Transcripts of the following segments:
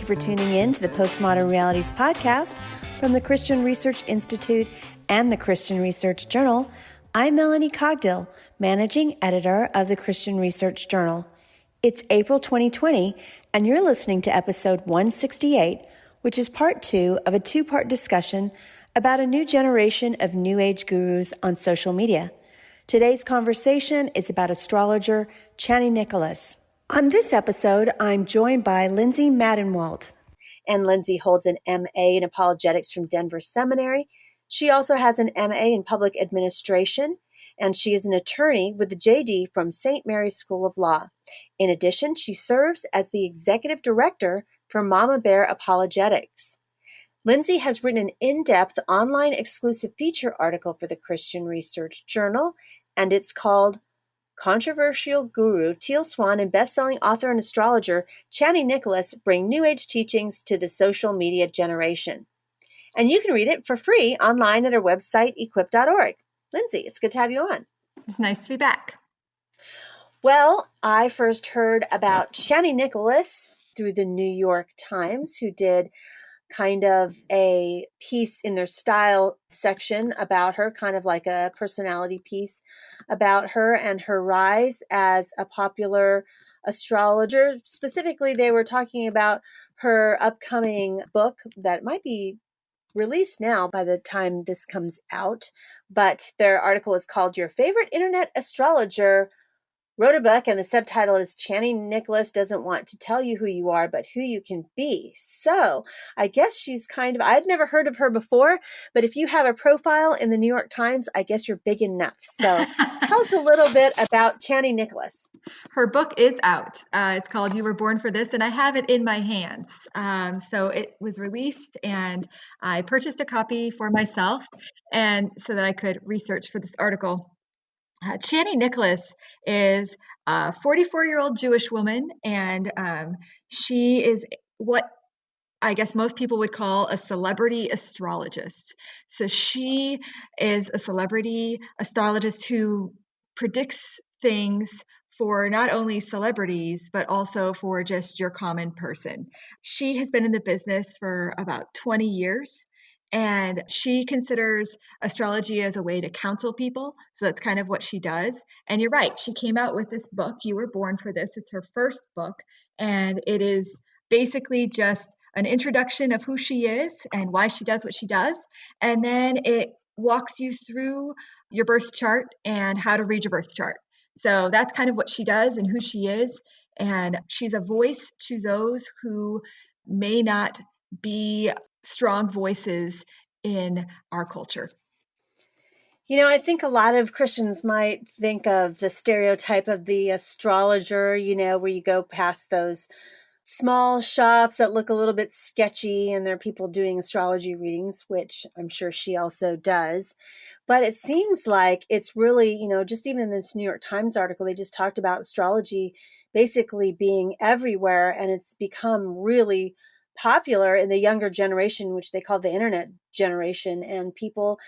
you for tuning in to the Postmodern Realities podcast from the Christian Research Institute and the Christian Research Journal. I'm Melanie Cogdill, managing editor of the Christian Research Journal. It's April 2020, and you're listening to episode 168, which is part 2 of a 2-part discussion about a new generation of New Age gurus on social media. Today's conversation is about astrologer Chani Nicholas. On this episode, I'm joined by Lindsay Madenwald. And Lindsay holds an MA in apologetics from Denver Seminary. She also has an MA in public administration, and she is an attorney with the JD from St. Mary's School of Law. In addition, she serves as the executive director for Mama Bear Apologetics. Lindsay has written an in-depth online exclusive feature article for the Christian Research Journal, and it's called Controversial Guru, Teal Swan, and best-selling author and astrologer Chani Nicholas bring New Age teachings to the social media generation. And you can read it for free online at our website, equip.org. Lindsay, it's good to have you on. It's nice to be back. Well, I first heard about Chani Nicholas through the New York Times, who did kind of a piece in their style section about her, kind of like a personality piece about her and her rise as a popular astrologer. Specifically, they were talking about her upcoming book that might be released now by the time this comes out, but their article is called Your Favorite Internet Astrologer Wrote a book, and the subtitle is Chani Nicholas Doesn't Want to Tell You Who You Are, But Who You Can Be. So I guess she's kind of, I'd never heard of her before, but if you have a profile in the New York Times, I guess you're big enough. So tell us a little bit about Chani Nicholas. Her book is out. It's called You Were Born for This, and I have it in my hands. So it was released, and I purchased a copy for myself, and so that I could research for this article. Chani Nicholas is a 44-year-old Jewish woman, and she is what I guess most people would call a celebrity astrologist. So she is a celebrity astrologist who predicts things for not only celebrities, but also for just your common person. She has been in the business for about 20 years. And she considers astrology as a way to counsel people. So that's kind of what she does. And you're right. She came out with this book, You Were Born for This. It's her first book. And it is basically just an introduction of who she is and why she does what she does. And then it walks you through your birth chart and how to read your birth chart. So that's kind of what she does and who she is. And she's a voice to those who may not be strong voices in our culture. You know, I think a lot of Christians might think of the stereotype of the astrologer, you know, where you go past those small shops that look a little bit sketchy and there are people doing astrology readings, which I'm sure she also does. But it seems like it's really, you know, just even in this New York Times article, they just talked about astrology basically being everywhere, and it's become really popular in the younger generation, which they call the internet generation, and people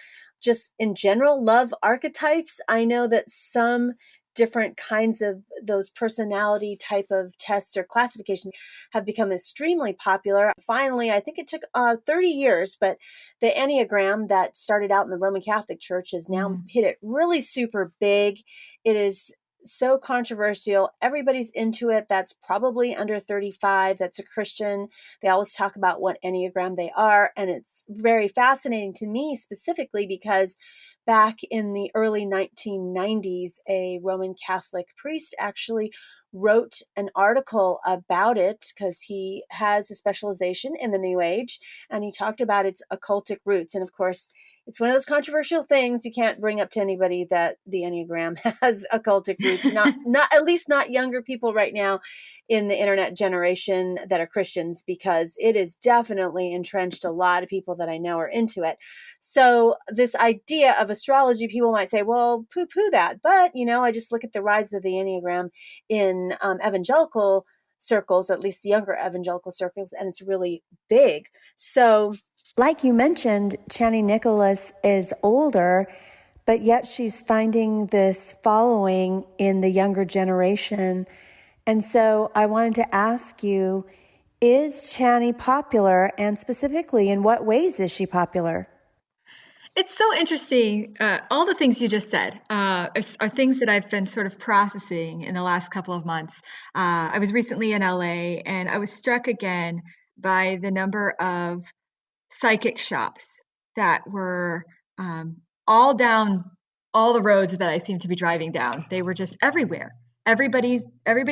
just in general love archetypes. I know that some different kinds of those personality type of tests or classifications have become extremely popular. Finally, I think it took 30 years, but the Enneagram that started out in the Roman Catholic Church has now hit it really super big. It is so controversial. Everybody's into it. That's probably under 35. That's a Christian. They always talk about what Enneagram they are. And it's very fascinating to me specifically because back in the early 1990s, a Roman Catholic priest actually wrote an article about it because he has a specialization in the New Age, and he talked about its occultic roots. And of course, it's one of those controversial things you can't bring up to anybody that the Enneagram has occultic roots, not at least not younger people right now in the internet generation that are Christians, because it is definitely entrenched. A lot of people that I know are into it. So this idea of astrology, people might say, well, poo-poo that. But, you know, I just look at the rise of the Enneagram in evangelical circles, at least the younger evangelical circles, and it's really big. So like you mentioned, Chani Nicholas is older, but yet she's finding this following in the younger generation. And so I wanted to ask you Is Chani popular, and specifically, in what ways is she popular? It's so interesting. All the things you just said are things that I've been sort of processing in the last couple of months. I was recently in LA and I was struck again by the number of psychic shops that were all down all the roads that I seem to be driving down. They were just everywhere. Everybody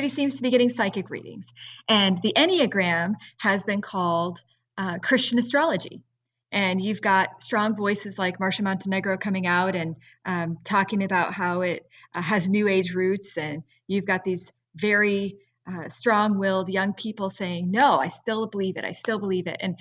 seems to be getting psychic readings, and the Enneagram has been called Christian astrology. And you've got strong voices like Marcia Montenegro coming out and talking about how it has New Age roots, and you've got these very strong-willed young people saying, "No, I still believe it. I still believe it." And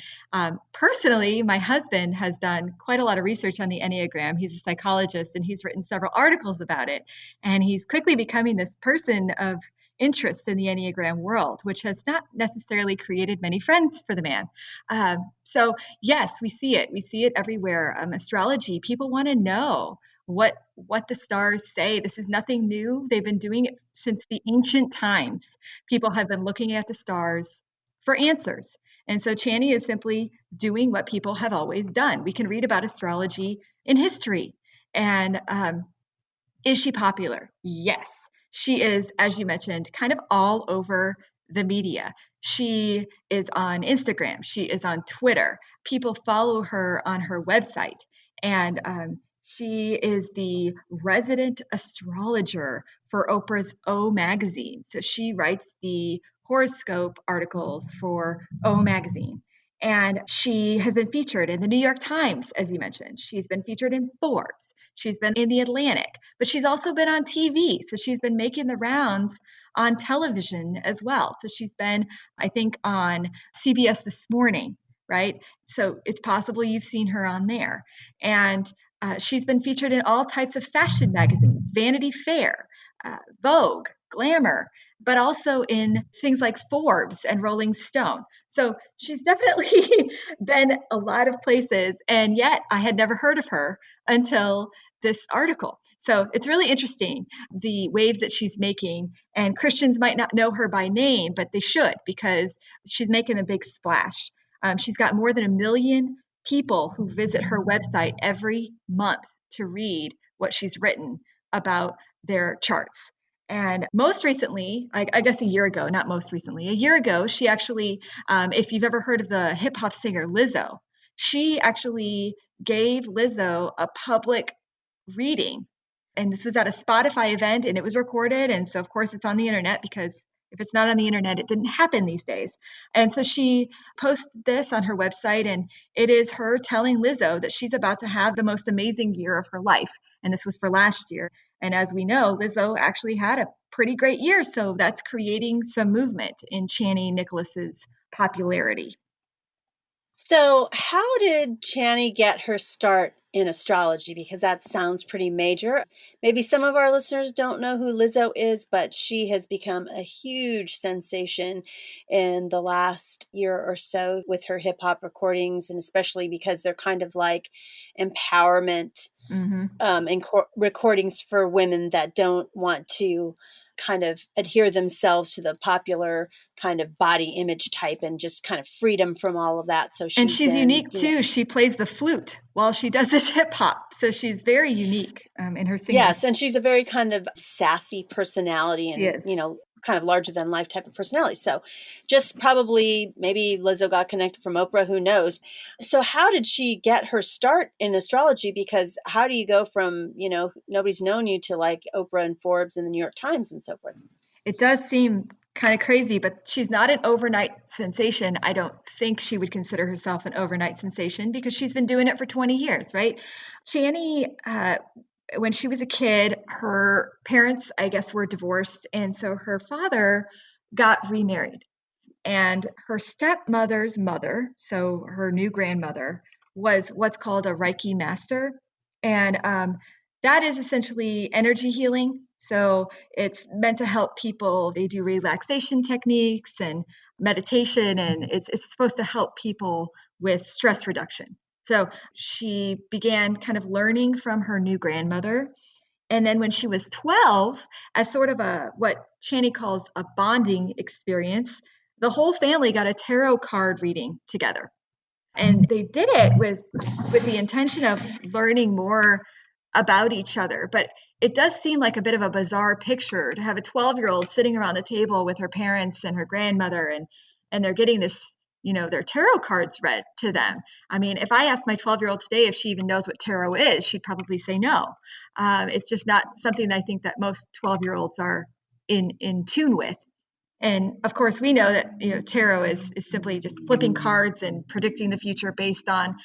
personally, my husband has done quite a lot of research on the Enneagram. He's a psychologist and he's written several articles about it. And he's quickly becoming this person of interest in the Enneagram world, which has not necessarily created many friends for the man. So yes, we see it. We see it everywhere. Astrology, people want to know what the stars say. This is nothing new. They've been doing it since the ancient times. People have been looking at the stars for answers. And so Chani is simply doing what people have always done. We can read about astrology in history. And is she popular? Yes. She is, as you mentioned, kind of all over the media. She is on Instagram. She is on Twitter. People follow her on her website. And she is the resident astrologer for Oprah's O magazine. So she writes the horoscope articles for O magazine. And she has been featured in the New York Times, as you mentioned. She's been featured in Forbes. She's been in the Atlantic, but she's also been on TV. So she's been making the rounds on television as well. So she's been, I think, on CBS This Morning, right? So it's possible you've seen her on there. And she's been featured in all types of fashion magazines, Vanity Fair, Vogue, Glamour, but also in things like Forbes and Rolling Stone. So she's definitely been a lot of places. And yet I had never heard of her until this article. So it's really interesting, the waves that she's making. And Christians might not know her by name, but they should, because she's making a big splash. She's got more than 1 million people who visit her website every month to read what she's written about their charts. And most recently, I guess a year ago, not most recently, a year ago, she actually, if you've ever heard of the hip hop singer Lizzo, she actually gave Lizzo a public reading. And this was at a Spotify event and it was recorded. And so, of course, it's on the internet, because if it's not on the internet, it didn't happen these days. And so she posted this on her website, and it is her telling Lizzo that she's about to have the most amazing year of her life. And this was for last year. And as we know, Lizzo actually had a pretty great year. So that's creating some movement in Chani Nicholas's popularity. So, how did Chani get her start in astrology? Because that sounds pretty major. Maybe some of our listeners don't know who Lizzo is, but she has become a huge sensation in the last year or so with her hip hop recordings, and especially because they're kind of like empowerment Mm-hmm. recordings for women that don't want to kind of adhere themselves to the popular kind of body image type, and just kind of freedom from all of that. So And she's she's been, unique too. She plays the flute while she does this hip hop. So she's very unique in her singing. yes, and she's a very kind of sassy personality, She and, is. kind of larger than life type of personality. So just probably maybe Lizzo got connected from Oprah, who knows. So how did she get her start in astrology? Because how do you go from, nobody's known you, to like Oprah and Forbes and the New York Times and so forth? It does seem kind of crazy, but she's not an overnight sensation. I don't think she would consider herself an overnight sensation because she's been doing it for 20 years, right? Chani, when she was a kid, her parents, I guess, were divorced. And so her father got remarried. And her stepmother's mother, so her new grandmother, was what's called a Reiki master. And that is essentially energy healing. So it's meant to help people. They do relaxation techniques and meditation, and it's supposed to help people with stress reduction. So she began kind of learning from her new grandmother. And then when she was 12, as sort of what Chani calls a bonding experience, the whole family got a tarot card reading together. And they did it with the intention of learning more about each other. But it does seem like a bit of a bizarre picture to have a 12-year-old sitting around the table with her parents and her grandmother, and they're getting this, their tarot cards read to them. I mean, if I asked my 12-year-old today if she even knows what tarot is, she'd probably say no. It's just not something that I think that most 12-year-olds are in tune with. And of course, we know that tarot is simply just flipping cards and predicting the future based on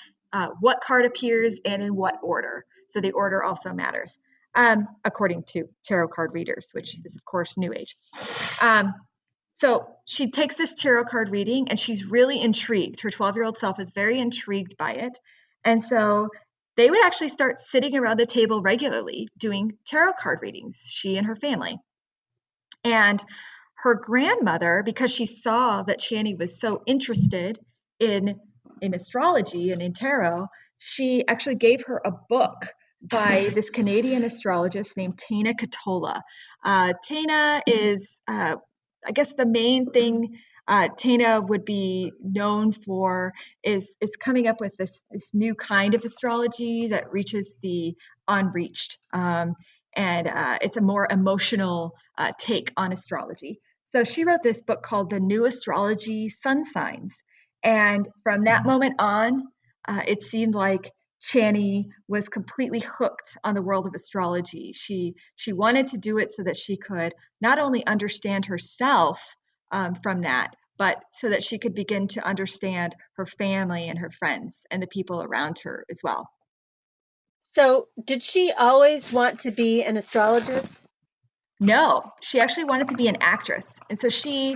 what card appears and in what order. So the order also matters, according to tarot card readers, which is of course New Age. So she takes this tarot card reading and she's really intrigued. Her 12-year-old self is very intrigued by it. And so they would actually start sitting around the table regularly doing tarot card readings, she and her family. And her grandmother, because she saw that Chani was so interested in astrology and in tarot, she actually gave her a book by this Canadian astrologist named Tana Catola. Tana is, I guess, the main thing Tana would be known for is coming up with this new kind of astrology that reaches the unreached. And it's a more emotional take on astrology. So she wrote this book called The New Astrology Sun Signs. And from that moment on, it seemed like Chani was completely hooked on the world of astrology. She wanted to do it so that she could not only understand herself from that, but so that she could begin to understand her family and her friends and the people around her as well. So, did she always want to be an astrologist? No, she actually wanted to be an actress. And so she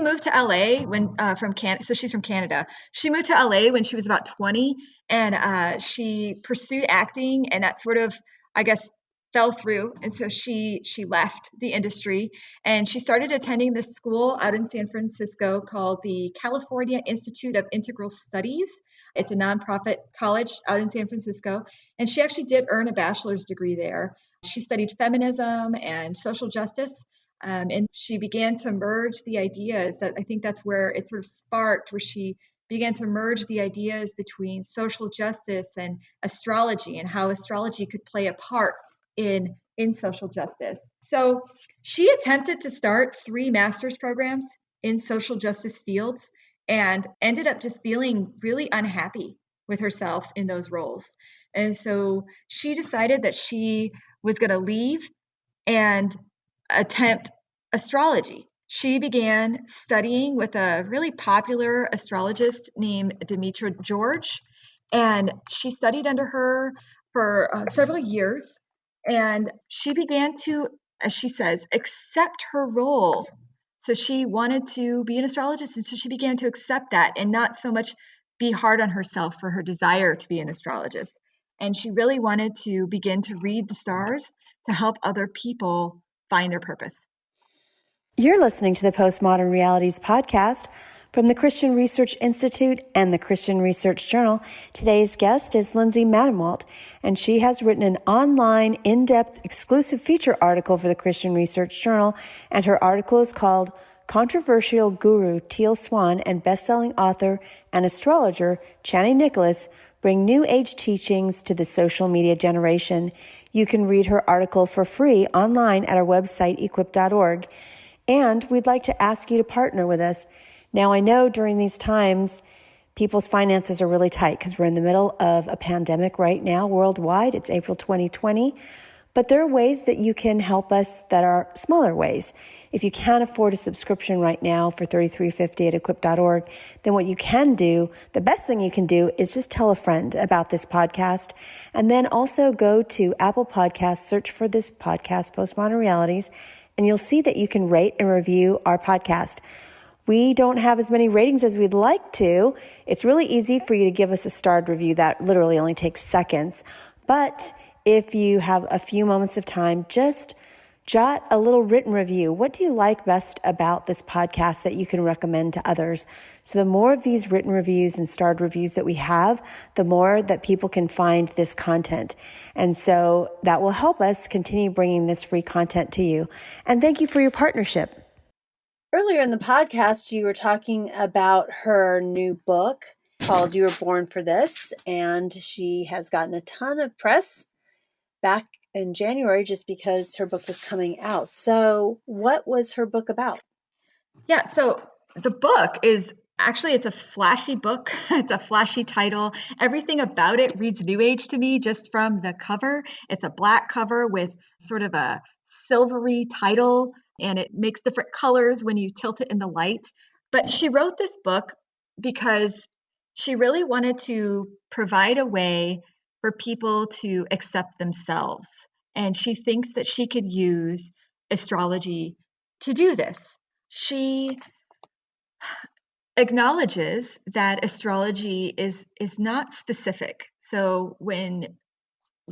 moved to LA when from Canada. So she's from Canada. She moved to LA when she was about 20, and she pursued acting, and that sort of, I guess, fell through. And so she left the industry, and she started attending this school out in San Francisco called the California Institute of Integral Studies. It's a nonprofit college out in San Francisco, and she actually did earn a bachelor's degree there. She studied feminism and social justice, and she began to merge the ideas. That I think that's where it sort of sparked, where she began to merge the ideas between social justice and astrology, and how astrology could play a part in social justice. So she attempted to start 3 master's programs in social justice fields and ended up just feeling really unhappy with herself in those roles. And so she decided that she was going to leave and attempt astrology. She began studying with a really popular astrologist named Demetra George, and she studied under her for several years. And she began to, as she says, accept her role. So she wanted to be an astrologist, and so she began to accept that and not so much be hard on herself for her desire to be an astrologist. And she really wanted to begin to read the stars to help other people find their purpose. You're listening to the Postmodern Realities podcast from the Christian Research Institute and the Christian Research Journal. Today's guest is Lindsay Madenwalt, and she has written an online, in-depth, exclusive feature article for the Christian Research Journal, and her article is called Controversial Guru Teal Swan and best-selling author and astrologer Chani Nicholas Bring New Age Teachings to the Social Media Generation. You can read her article for free online at our website, equip.org. And we'd like to ask you to partner with us. Now, I know during these times, people's finances are really tight because we're in the middle of a pandemic right now worldwide. It's April 2020. But there are ways that you can help us that are smaller ways. If you can't afford a subscription right now for $33.50 at equip.org, then what you can do, the best thing you can do is just tell a friend about this podcast. And then also go to Apple Podcasts, search for this podcast, Postmodern Realities, and you'll see that you can rate and review our podcast. We don't have as many ratings as we'd like to. It's really easy for you to give us a starred review. That literally only takes seconds. But if you have a few moments of time, just jot a little written review. What do you like best about this podcast that you can recommend to others? So the more of these written reviews and starred reviews that we have, the more that people can find this content. And so that will help us continue bringing this free content to you. And thank you for your partnership. Earlier in the podcast, you were talking about her new book called You Were Born for This, and she has gotten a ton of press back in January just because her book was coming out. So what was her book about? Yeah, so the book is actually, it's a flashy book. It's a flashy title. Everything about it reads New Age to me just from the cover. It's a black cover with sort of a silvery title, and it makes different colors when you tilt it in the light. But she wrote this book because she really wanted to provide a way for people to accept themselves. And she thinks that she could use astrology to do this. She acknowledges that astrology is not specific. So when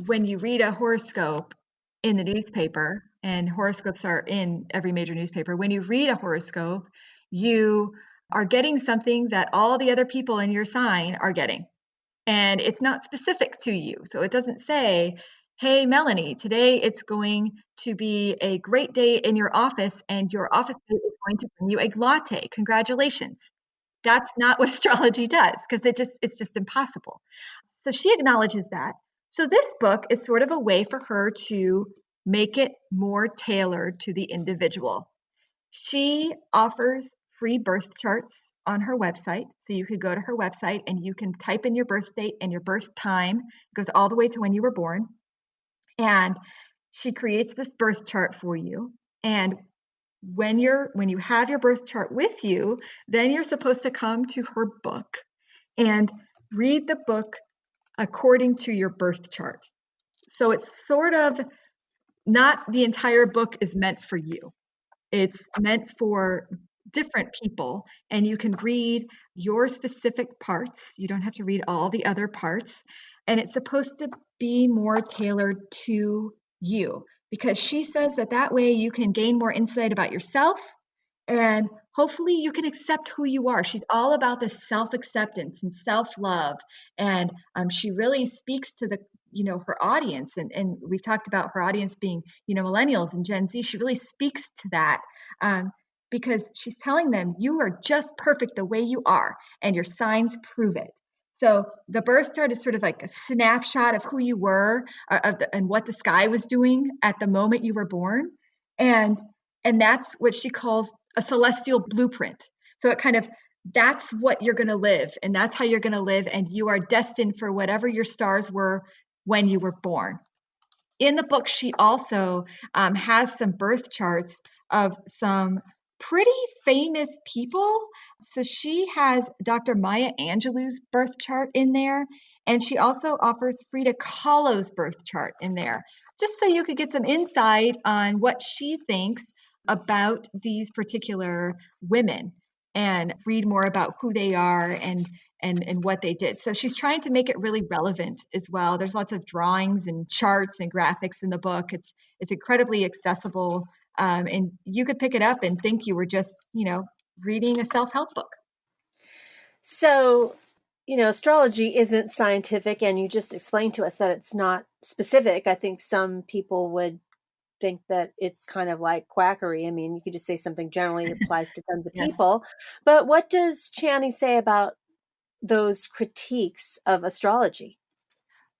you read a horoscope in the newspaper, and horoscopes are in every major newspaper, when you read a horoscope, you are getting something that all the other people in your sign are getting. And it's not specific to you. So it doesn't say, hey, Melanie, today it's going to be a great day in your office, and your office mate is going to bring you a latte. Congratulations. That's not what astrology does, because it's just impossible. So she acknowledges that. So this book is sort of a way for her to make it more tailored to the individual. She offers free birth charts on her website. So you could go to her website and you can type in your birth date and your birth time. It goes all the way to when you were born. And she creates this birth chart for you. And when you have your birth chart with you, then you're supposed to come to her book and read the book according to your birth chart. So it's sort of not the entire book is meant for you. It's meant for different people, and you can read your specific parts. You don't have to read all the other parts. And it's supposed to be more tailored to you, because she says that way you can gain more insight about yourself, and hopefully you can accept who you are. She's all about the self-acceptance and self-love. And she really speaks to her audience. And we've talked about her audience being, millennials and Gen Z. She really speaks to that because she's telling them, you are just perfect the way you are, and your signs prove it. So the birth chart is sort of like a snapshot of who you were and what the sky was doing at the moment you were born. And that's what she calls a celestial blueprint. So that's what you're going to live, and that's how you're going to live, and you are destined for whatever your stars were when you were born. In the book, she also has some birth charts of some pretty famous people. So she has Dr. Maya Angelou's birth chart in there, and she also offers Frida Kahlo's birth chart in there, just so you could get some insight on what she thinks about these particular women and read more about who they are and what they did. So she's trying to make it really relevant as well. There's lots of drawings and charts and graphics in the book. It's incredibly accessible, and you could pick it up and think you were just, reading a self-help book. So, astrology isn't scientific, and you just explained to us that it's not specific. I think some people would think that it's kind of like quackery. I mean, you could just say something generally applies to tons of Yes. people. But what does Chani say about those critiques of astrology?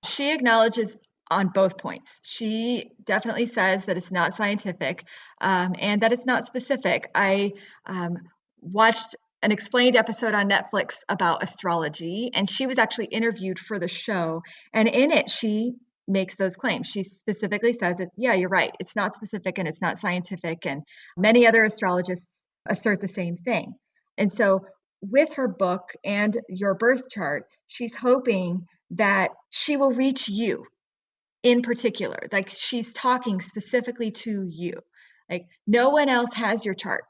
She acknowledges on both points. She definitely says that it's not scientific, and that it's not specific. I watched an explained episode on Netflix about astrology, and she was actually interviewed for the show. And in it, she makes those claims. She specifically says that, yeah, you're right. It's not specific and it's not scientific. And many other astrologists assert the same thing. And so with her book and your birth chart, she's hoping that she will reach you in particular. Like, she's talking specifically to you. Like, no one else has your chart.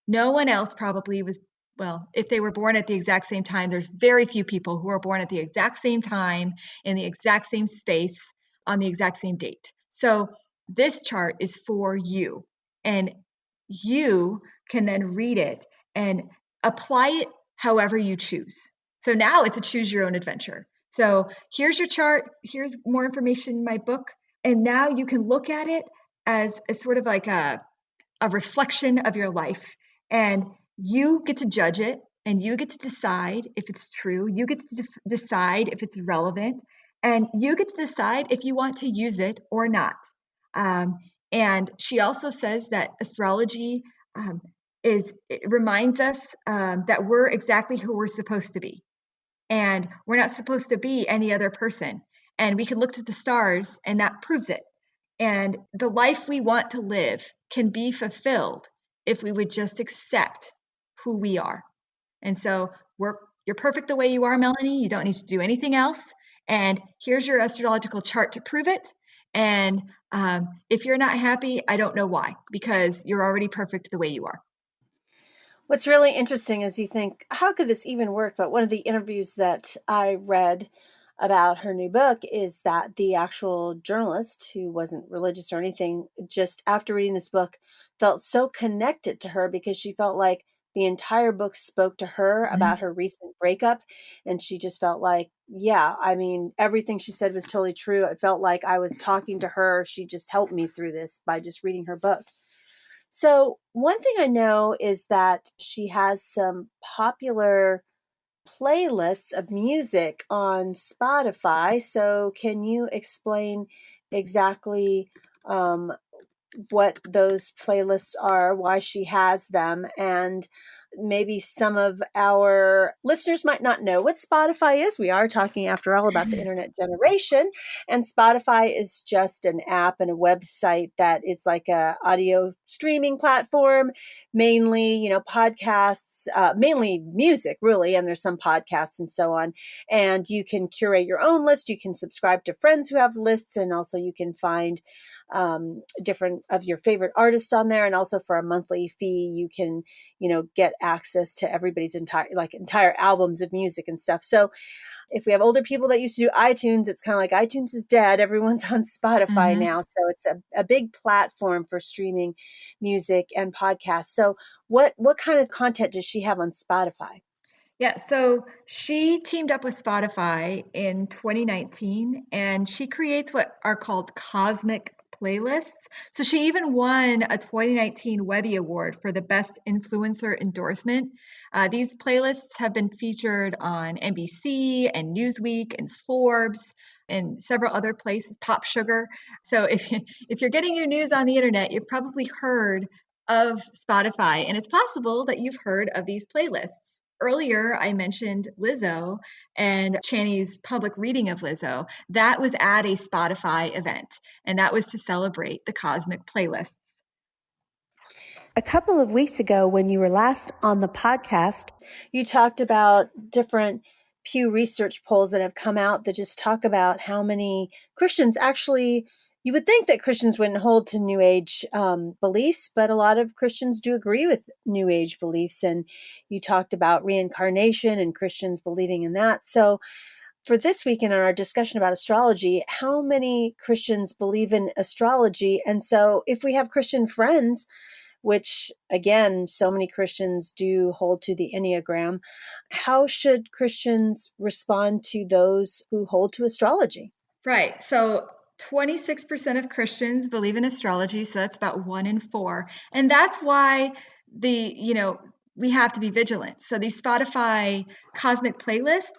No one else probably was, well, if they were born at the exact same time, there's very few people who are born at the exact same time in the exact same space on the exact same date. So this chart is for you, and you can then read it and apply it however you choose. So now it's a choose your own adventure. So here's your chart, here's more information in my book, and now you can look at it as sort of like a reflection of your life. And you get to judge it, and you get to decide if it's true. You get to decide if it's relevant, and you get to decide if you want to use it or not. Um, and she also says that astrology it reminds us that we're exactly who we're supposed to be, and we're not supposed to be any other person. And we can look to the stars, and that proves it. And the life we want to live can be fulfilled if we would just accept who we are. And so you're perfect the way you are, Melanie. You don't need to do anything else. And here's your astrological chart to prove it. And if you're not happy, I don't know why, because you're already perfect the way you are. What's really interesting is you think, how could this even work? But one of the interviews that I read about her new book is that the actual journalist, who wasn't religious or anything, just after reading this book, felt so connected to her because she felt like the entire book spoke to her about her recent breakup. And she just felt like, yeah, I mean, everything she said was totally true. It felt like I was talking to her. She just helped me through this by just reading her book. So, one thing I know is that she has some popular playlists of music on Spotify. So, can you explain exactly what those playlists are, why she has them, and maybe some of our listeners might not know what Spotify is. We are talking, after all, about the internet generation, and Spotify is just an app and a website that is like a audio streaming platform, mainly, podcasts, mainly music, really, and there's some podcasts and so on. And you can curate your own list. You can subscribe to friends who have lists, and also you can find different of your favorite artists on there. And also for a monthly fee, you can, get access to everybody's entire albums of music and stuff. So if we have older people that used to do iTunes, it's kind of like iTunes is dead. Everyone's on Spotify now. So it's a big platform for streaming music and podcasts. So what kind of content does she have on Spotify? Yeah, so she teamed up with Spotify in 2019, and she creates what are called cosmic playlists. So she even won a 2019 Webby Award for the Best Influencer Endorsement. These playlists have been featured on NBC and Newsweek and Forbes and several other places, Pop Sugar. So if you're getting your news on the internet, you've probably heard of Spotify, and it's possible that you've heard of these playlists. Earlier, I mentioned Lizzo and Chani's public reading of Lizzo. That was at a Spotify event, and that was to celebrate the cosmic playlists. A couple of weeks ago, when you were last on the podcast, you talked about different Pew Research polls that have come out that just talk about how many Christians actually, you would think that Christians wouldn't hold to New Age beliefs, but a lot of Christians do agree with New Age beliefs. And you talked about reincarnation and Christians believing in that. So for this week in our discussion about astrology, how many Christians believe in astrology? And so if we have Christian friends, which again, so many Christians do hold to the Enneagram, how should Christians respond to those who hold to astrology? Right. So 26% of Christians believe in astrology. So that's about 1 in 4. And that's why we have to be vigilant. So these Spotify cosmic playlists,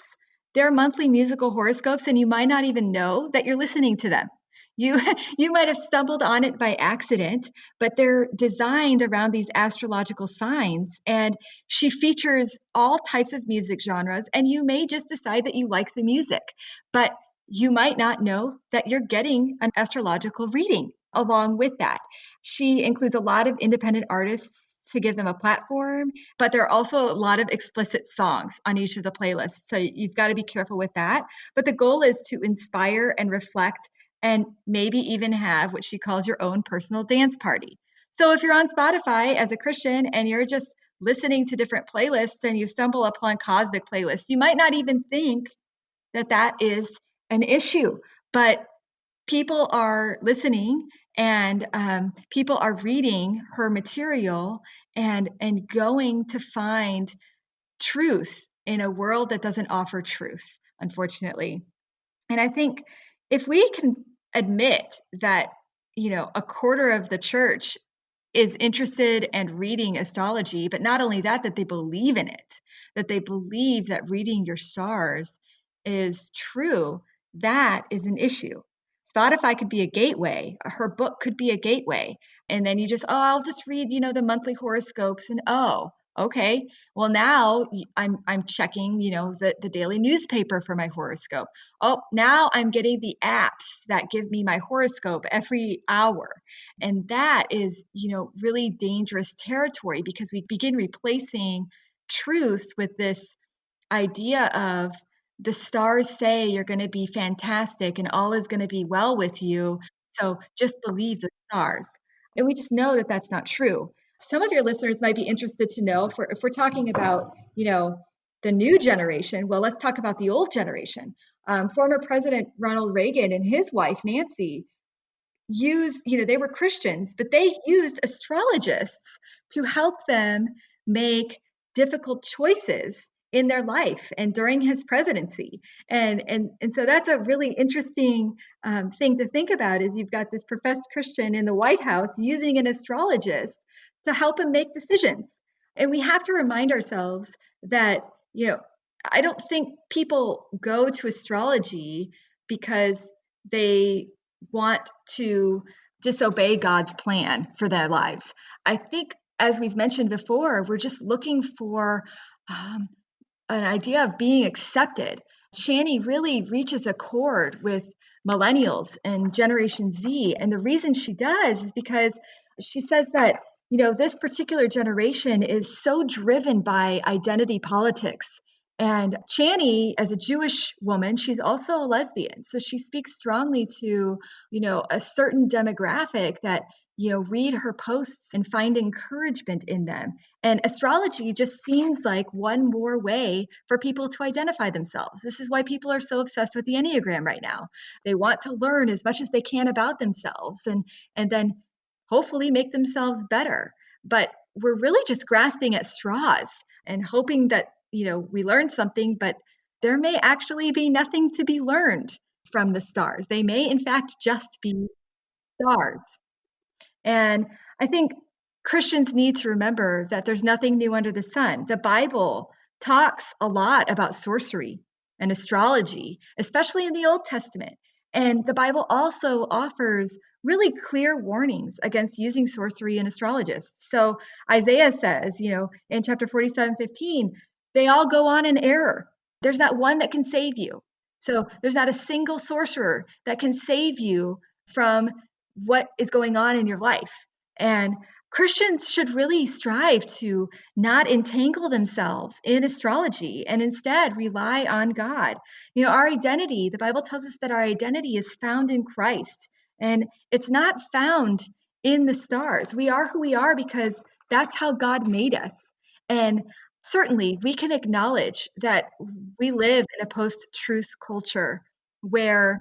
they're monthly musical horoscopes, and you might not even know that you're listening to them. You might have stumbled on it by accident, but they're designed around these astrological signs. And she features all types of music genres, and you may just decide that you like the music. But you might not know that you're getting an astrological reading along with that. She includes a lot of independent artists to give them a platform, but there are also a lot of explicit songs on each of the playlists. So you've got to be careful with that. But the goal is to inspire and reflect, and maybe even have what she calls your own personal dance party. So if you're on Spotify as a Christian and you're just listening to different playlists and you stumble upon cosmic playlists, you might not even think that is an issue, but people are listening, and people are reading her material and going to find truth in a world that doesn't offer truth, unfortunately. And I think if we can admit that, a quarter of the church is interested and reading astrology, but not only that, that they believe in it, that they believe that reading your stars is true, that is an issue. Spotify could be a gateway. Her book could be a gateway. And then you just, oh, I'll just read, the monthly horoscopes, and oh, okay. Well, now I'm checking, the daily newspaper for my horoscope. Oh, now I'm getting the apps that give me my horoscope every hour. And that is, really dangerous territory, because we begin replacing truth with this idea of the stars say you're going to be fantastic and all is going to be well with you. So just believe the stars. And we just know that that's not true. Some of your listeners might be interested to know, if we're talking about, the new generation, well, let's talk about the old generation. Former President Ronald Reagan and his wife, Nancy, they were Christians, but they used astrologists to help them make difficult choices in their life and during his presidency. And so that's a really interesting thing to think about, is you've got this professed Christian in the White House using an astrologist to help him make decisions. And we have to remind ourselves that, I don't think people go to astrology because they want to disobey God's plan for their lives. I think, as we've mentioned before, we're just looking for an idea of being accepted. Chani really reaches a chord with millennials and Generation Z. And the reason she does is because she says that, this particular generation is so driven by identity politics. And Chani, as a Jewish woman, she's also a lesbian. So she speaks strongly to, a certain demographic that, read her posts and find encouragement in them. And astrology just seems like one more way for people to identify themselves. This is why people are so obsessed with the Enneagram right now. They want to learn as much as they can about themselves and then hopefully make themselves better. But we're really just grasping at straws and hoping that, we learn something, but there may actually be nothing to be learned from the stars. They may, in fact, just be stars. And I think Christians need to remember that there's nothing new under the sun. The Bible talks a lot about sorcery and astrology, especially in the Old Testament. And the Bible also offers really clear warnings against using sorcery and astrologists. So Isaiah says, in chapter 47:15, they all go on in error. There's not one that can save you. So there's not a single sorcerer that can save you from what is going on in your life. And Christians should really strive to not entangle themselves in astrology and instead rely on God. Our identity, the Bible tells us that our identity is found in Christ, and it's not found in the stars. We are who we are because that's how God made us. And certainly we can acknowledge that we live in a post-truth culture where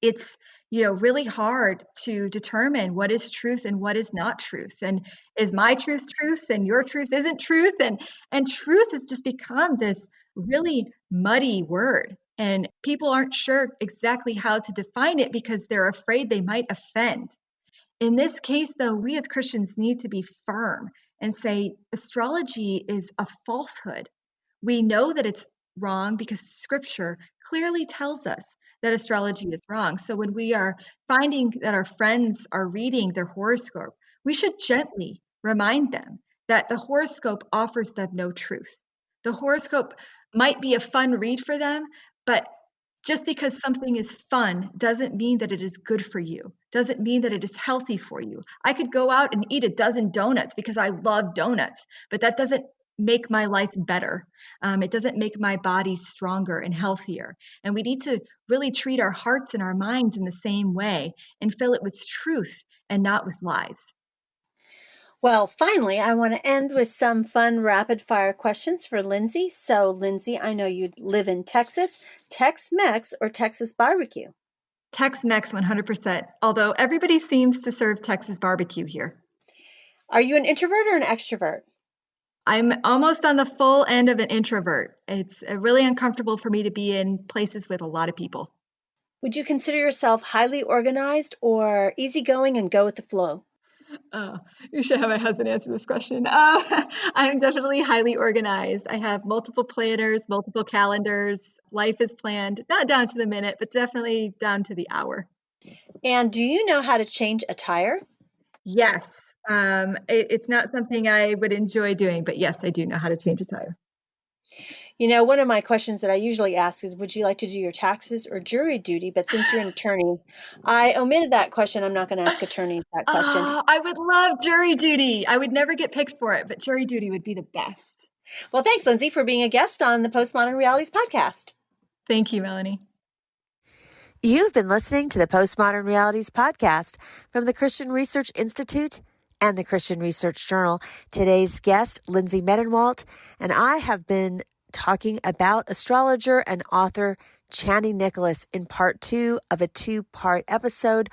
it's really hard to determine what is truth and what is not truth, and is my truth truth and your truth isn't truth, and truth has just become this really muddy word, and people aren't sure exactly how to define it because they're afraid they might offend. In this case, though, we as Christians need to be firm and say astrology is a falsehood. We know that it's wrong because Scripture clearly tells us that astrology is wrong. So when we are finding that our friends are reading their horoscope, we should gently remind them that the horoscope offers them no truth. The horoscope might be a fun read for them, but just because something is fun doesn't mean that it is good for you, doesn't mean that it is healthy for you. I could go out and eat a dozen donuts because I love donuts, but that doesn't make my life better. It doesn't make my body stronger and healthier. And we need to really treat our hearts and our minds in the same way and fill it with truth and not with lies. Well, finally, I want to end with some fun rapid fire questions for Lindsay. So, Lindsay, I know you live in Texas. Tex-Mex or Texas barbecue? Tex-Mex 100%, although everybody seems to serve Texas barbecue here. Are you an introvert or an extrovert? I'm almost on the full end of an introvert. It's really uncomfortable for me to be in places with a lot of people. Would you consider yourself highly organized or easygoing and go with the flow? Oh, you should have my husband answer this question. I'm definitely highly organized. I have multiple planners, multiple calendars. Life is planned, not down to the minute, but definitely down to the hour. And do you know how to change attire? Yes. It's not something I would enjoy doing, but yes, I do know how to change a tire. One of my questions that I usually ask is, would you like to do your taxes or jury duty? But since you're an attorney, I omitted that question. I'm not going to ask attorneys that question. I would love jury duty. I would never get picked for it, but jury duty would be the best. Well, thanks, Lindsay, for being a guest on the Postmodern Realities podcast. Thank you, Melanie. You've been listening to the Postmodern Realities podcast from the Christian Research Institute and the Christian Research Journal. Today's guest, Lindsay Medenwalt, and I have been talking about astrologer and author Chani Nicholas in part 2 of a 2-part episode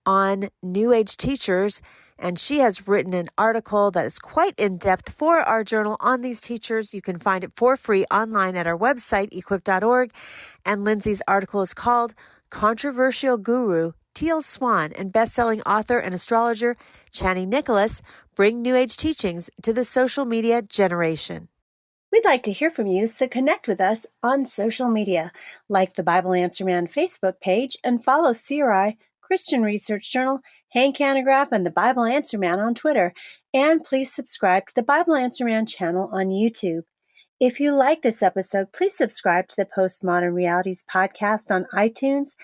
on New Age teachers. And she has written an article that is quite in-depth for our journal on these teachers. You can find it for free online at our website, equip.org. And Lindsay's article is called Controversial Guru Teal Swan and best-selling author and astrologer Chani Nicholas Bring New Age Teachings to the Social Media Generation. We'd like to hear from you, so connect with us on social media, like the Bible Answer Man Facebook page, and follow CRI, Christian Research Journal, Hank Hanegraaff, and the Bible Answer Man on Twitter. And please subscribe to the Bible Answer Man channel on YouTube. If you like this episode, please subscribe to the Postmodern Realities podcast on iTunes,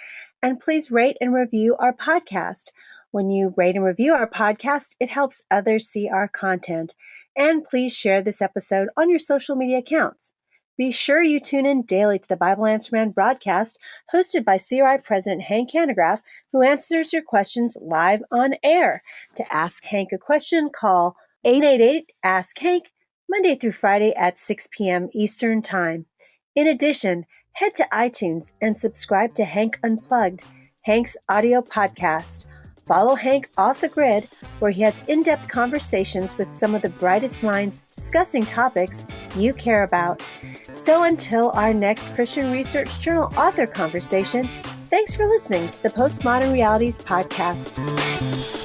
and please rate and review our podcast. When you rate and review our podcast, it helps others see our content. And please share this episode on your social media accounts. Be sure you tune in daily to the Bible Answer Man broadcast, hosted by CRI President Hank Hanegraaff, who answers your questions live on air. To ask Hank a question, call 888-ASK-HANK, Monday through Friday at 6 p.m. Eastern Time. In addition, head to iTunes and subscribe to Hank Unplugged, Hank's audio podcast. Follow Hank off the grid, where he has in-depth conversations with some of the brightest minds discussing topics you care about. So until our next Christian Research Journal author conversation, thanks for listening to the Postmodern Realities podcast.